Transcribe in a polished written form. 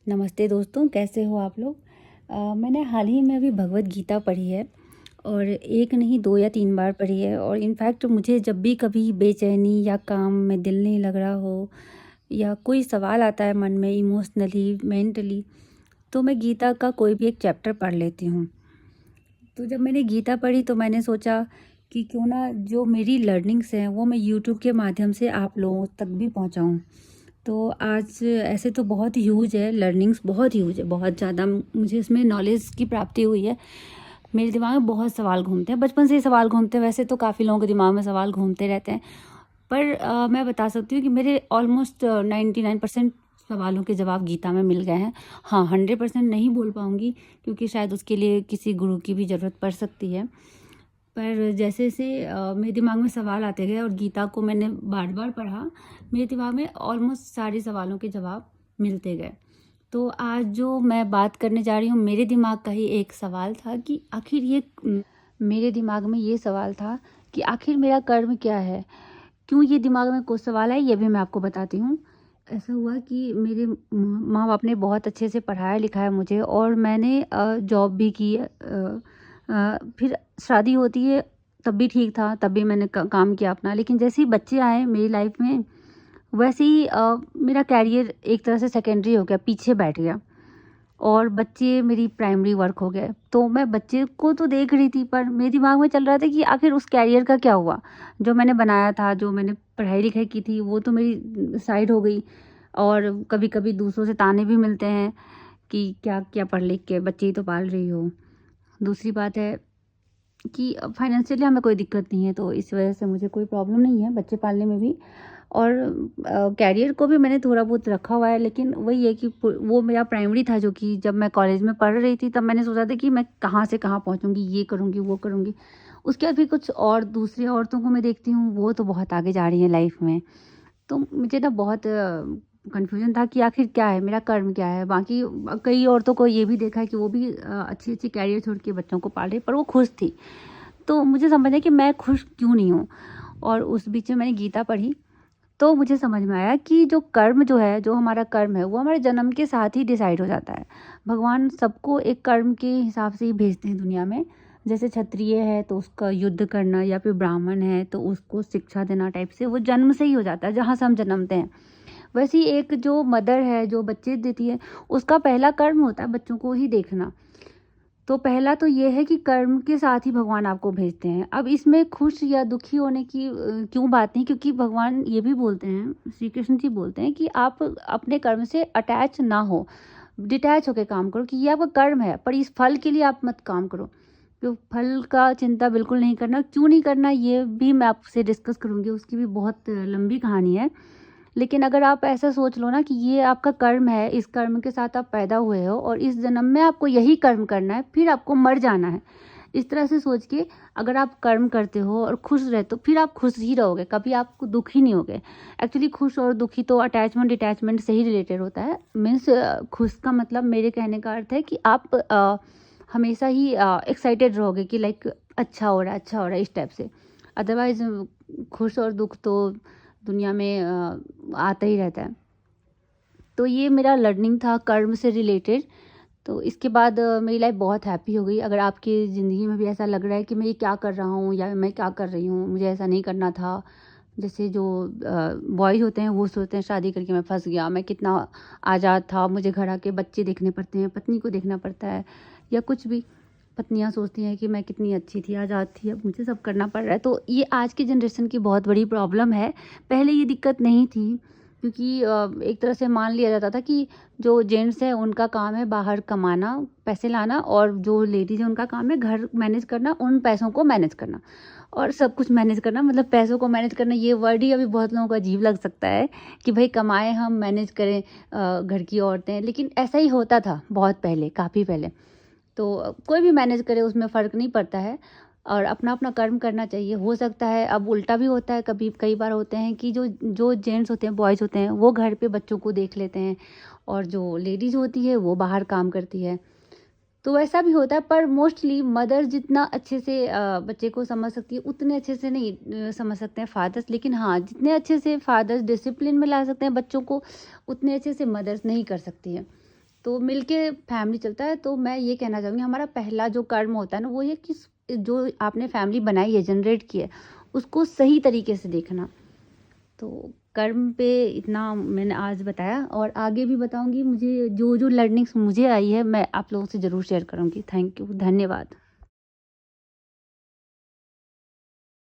नमस्ते दोस्तों, कैसे हो आप लोग। मैंने हाल ही में अभी भगवत गीता पढ़ी है और एक नहीं 2 या 3 बार पढ़ी है। और इनफैक्ट मुझे जब भी कभी बेचैनी या काम में दिल नहीं लग रहा हो या कोई सवाल आता है मन में इमोशनली मेंटली, तो मैं गीता का कोई भी एक चैप्टर पढ़ लेती हूँ। तो जब मैंने गीता पढ़ी तो मैंने सोचा कि क्यों ना जो मेरी लर्निंग्स हैं वो मैं यूट्यूब के माध्यम से आप लोगों तक भी पहुँचाऊँ। तो आज ऐसे तो बहुत ह्यूज है, लर्निंग्स बहुत ह्यूज है, बहुत ज़्यादा मुझे इसमें नॉलेज की प्राप्ति हुई है। मेरे दिमाग में बहुत सवाल घूमते हैं, बचपन से ही सवाल घूमते हैं। वैसे तो काफ़ी लोगों के दिमाग में सवाल घूमते रहते हैं, पर मैं बता सकती हूँ कि मेरे ऑलमोस्ट 99% सवालों के जवाब गीता में मिल गए हैं। हाँ, 100% नहीं बोल पाऊँगी क्योंकि शायद उसके लिए किसी गुरु की भी ज़रूरत पड़ सकती है। पर जैसे जैसे मेरे दिमाग में सवाल आते गए और गीता को मैंने बार बार पढ़ा, मेरे दिमाग में ऑलमोस्ट सारे सवालों के जवाब मिलते गए। तो आज जो मैं बात करने जा रही हूँ, मेरे दिमाग का ही एक सवाल था कि आखिर मेरे दिमाग में ये सवाल था कि आखिर मेरा कर्म क्या है। क्यों ये दिमाग में कुछ सवाल है, ये भी मैं आपको बताती हूँ। ऐसा हुआ कि मेरे माँ बाप ने बहुत अच्छे से पढ़ाया लिखाया मुझे और मैंने जॉब भी की। फिर शादी होती है, तब भी ठीक था, तब भी मैंने काम किया अपना। लेकिन जैसे ही बच्चे आए मेरी लाइफ में, वैसे ही मेरा कैरियर एक तरह से सेकेंडरी हो गया, पीछे बैठ गया और बच्चे मेरी प्राइमरी वर्क हो गए। तो मैं बच्चे को तो देख रही थी, पर मेरे दिमाग में चल रहा था कि आखिर उस कैरियर का क्या हुआ। जो मैंने बनाया था, जो मैंने पढ़ाई लिखाई की थी, वो तो मेरी साइड हो गई। और कभी कभी दूसरों से ताने भी मिलते हैं कि क्या क्या पढ़ लिख के बच्चे ही तो पाल रही हो। दूसरी बात है कि फाइनेंशियली हमें कोई दिक्कत नहीं है, तो इस वजह से मुझे कोई प्रॉब्लम नहीं है बच्चे पालने में भी। और कैरियर को भी मैंने थोड़ा बहुत रखा हुआ है, लेकिन वही है कि वो मेरा प्राइमरी था। जो कि जब मैं कॉलेज में पढ़ रही थी तब मैंने सोचा था कि मैं कहाँ से कहाँ पहुँचूँगी, ये करूँगी वो करूँगी। उसके बाद भी कुछ और दूसरी औरतों को मैं देखती हूँ, वो तो बहुत आगे जा रही हैं लाइफ में। तो मुझे ना बहुत कन्फ्यूज़न था कि आखिर क्या है, मेरा कर्म क्या है। बाकी कई औरतों को ये भी देखा है कि वो भी अच्छी-अच्छी कैरियर छोड़ के बच्चों को पाल रही, पर वो खुश थी। तो मुझे समझ आया कि मैं खुश क्यों नहीं हूँ। और उस बीच में मैंने गीता पढ़ी, तो मुझे समझ में आया कि जो कर्म जो है, जो हमारा कर्म है, वो हमारे जन्म के साथ ही डिसाइड हो जाता है। भगवान सबको एक कर्म के हिसाब से ही भेजते हैं दुनिया में। जैसे क्षत्रिय है तो उसका युद्ध करना, या फिर ब्राह्मण है तो उसको शिक्षा देना टाइप से, वो जन्म से ही हो जाता है जहाँ से हम जन्मते हैं। वैसे ही एक जो मदर है जो बच्चे देती है, उसका पहला कर्म होता है बच्चों को ही देखना। तो पहला तो ये है कि कर्म के साथ ही भगवान आपको भेजते हैं। अब इसमें खुश या दुखी होने की क्यों बात नहीं, क्योंकि भगवान ये भी बोलते हैं, श्री कृष्ण जी बोलते हैं कि आप अपने कर्म से अटैच ना हो, डिटैच होकर काम करो, कि ये आपका कर्म है, पर इस फल के लिए आप मत काम करो। तो फल का चिंता बिल्कुल नहीं करना। क्यों नहीं करना ये भी मैं आपसे डिस्कस करूँगी, उसकी भी बहुत लंबी कहानी है। लेकिन अगर आप ऐसा सोच लो ना कि ये आपका कर्म है, इस कर्म के साथ आप पैदा हुए हो और इस जन्म में आपको यही कर्म करना है, फिर आपको मर जाना है। इस तरह से सोच के अगर आप कर्म करते हो और खुश रहते हो, फिर आप खुश ही रहोगे, कभी आपको दुख ही नहीं होगे। एक्चुअली खुश और दुखी तो अटैचमेंट डिटैचमेंट से ही रिलेटेड होता है। मीन्स खुश का मतलब, मेरे कहने का अर्थ है कि आप हमेशा ही एक्साइटेड रहोगे कि लाइक अच्छा हो रहा है, अच्छा हो रहा है, इस टाइप से। अदरवाइज खुश और दुख तो दुनिया में आता ही रहता है। तो ये मेरा लर्निंग था कर्म से रिलेटेड। तो इसके बाद मेरी लाइफ बहुत हैप्पी हो गई। अगर आपकी ज़िंदगी में भी ऐसा लग रहा है कि मैं ये क्या कर रहा हूँ या मैं क्या कर रही हूँ, मुझे ऐसा नहीं करना था। जैसे जो बॉयज़ होते हैं वो सोचते हैं शादी करके मैं फंस गया, मैं कितना आज़ाद था, मुझे घर आके बच्चे देखने पड़ते हैं, पत्नी को देखना पड़ता है, या कुछ भी। पत्नियाँ सोचती हैं कि मैं कितनी अच्छी थी, आज़ाद थी, अब मुझे सब करना पड़ रहा है। तो ये आज की जनरेशन की बहुत बड़ी प्रॉब्लम है। पहले ये दिक्कत नहीं थी, क्योंकि एक तरह से मान लिया जाता था कि जो जेंट्स है उनका काम है बाहर कमाना, पैसे लाना, और जो लेडीज़ है उनका काम है घर मैनेज करना, उन पैसों को मैनेज करना और सब कुछ मैनेज करना। मतलब पैसों को मैनेज करना, ये वर्ड ही अभी बहुत लोगों को अजीब लग सकता है कि भाई कमाएं हम, मैनेज करें घर की औरतें। लेकिन ऐसा ही होता था बहुत पहले, काफ़ी पहले। तो कोई भी मैनेज करे, उसमें फ़र्क नहीं पड़ता है और अपना अपना कर्म करना चाहिए। हो सकता है अब उल्टा भी होता है, कभी कई बार होते हैं कि जो जो जेंट्स होते हैं, बॉयज़ होते हैं, वो घर पे बच्चों को देख लेते हैं और जो लेडीज़ होती है वो बाहर काम करती है। तो वैसा भी होता है, पर मोस्टली मदर जितना अच्छे से बच्चे को समझ सकती है, उतने अच्छे से नहीं समझ सकते हैं फादर्स। लेकिन हाँ, जितने अच्छे से फादर्स डिसिप्लिन में ला सकते हैं बच्चों को, उतने अच्छे से मदर्स नहीं कर सकती है। तो मिलके फैमिली चलता है। तो मैं ये कहना चाहूँगी, हमारा पहला जो कर्म होता है ना, वो ये कि जो आपने फैमिली बनाई है, जनरेट की है, उसको सही तरीके से देखना। तो कर्म पे इतना मैंने आज बताया, और आगे भी बताऊंगी। मुझे जो जो लर्निंग्स मुझे आई है, मैं आप लोगों से ज़रूर शेयर करूंगी। थैंक यू, धन्यवाद।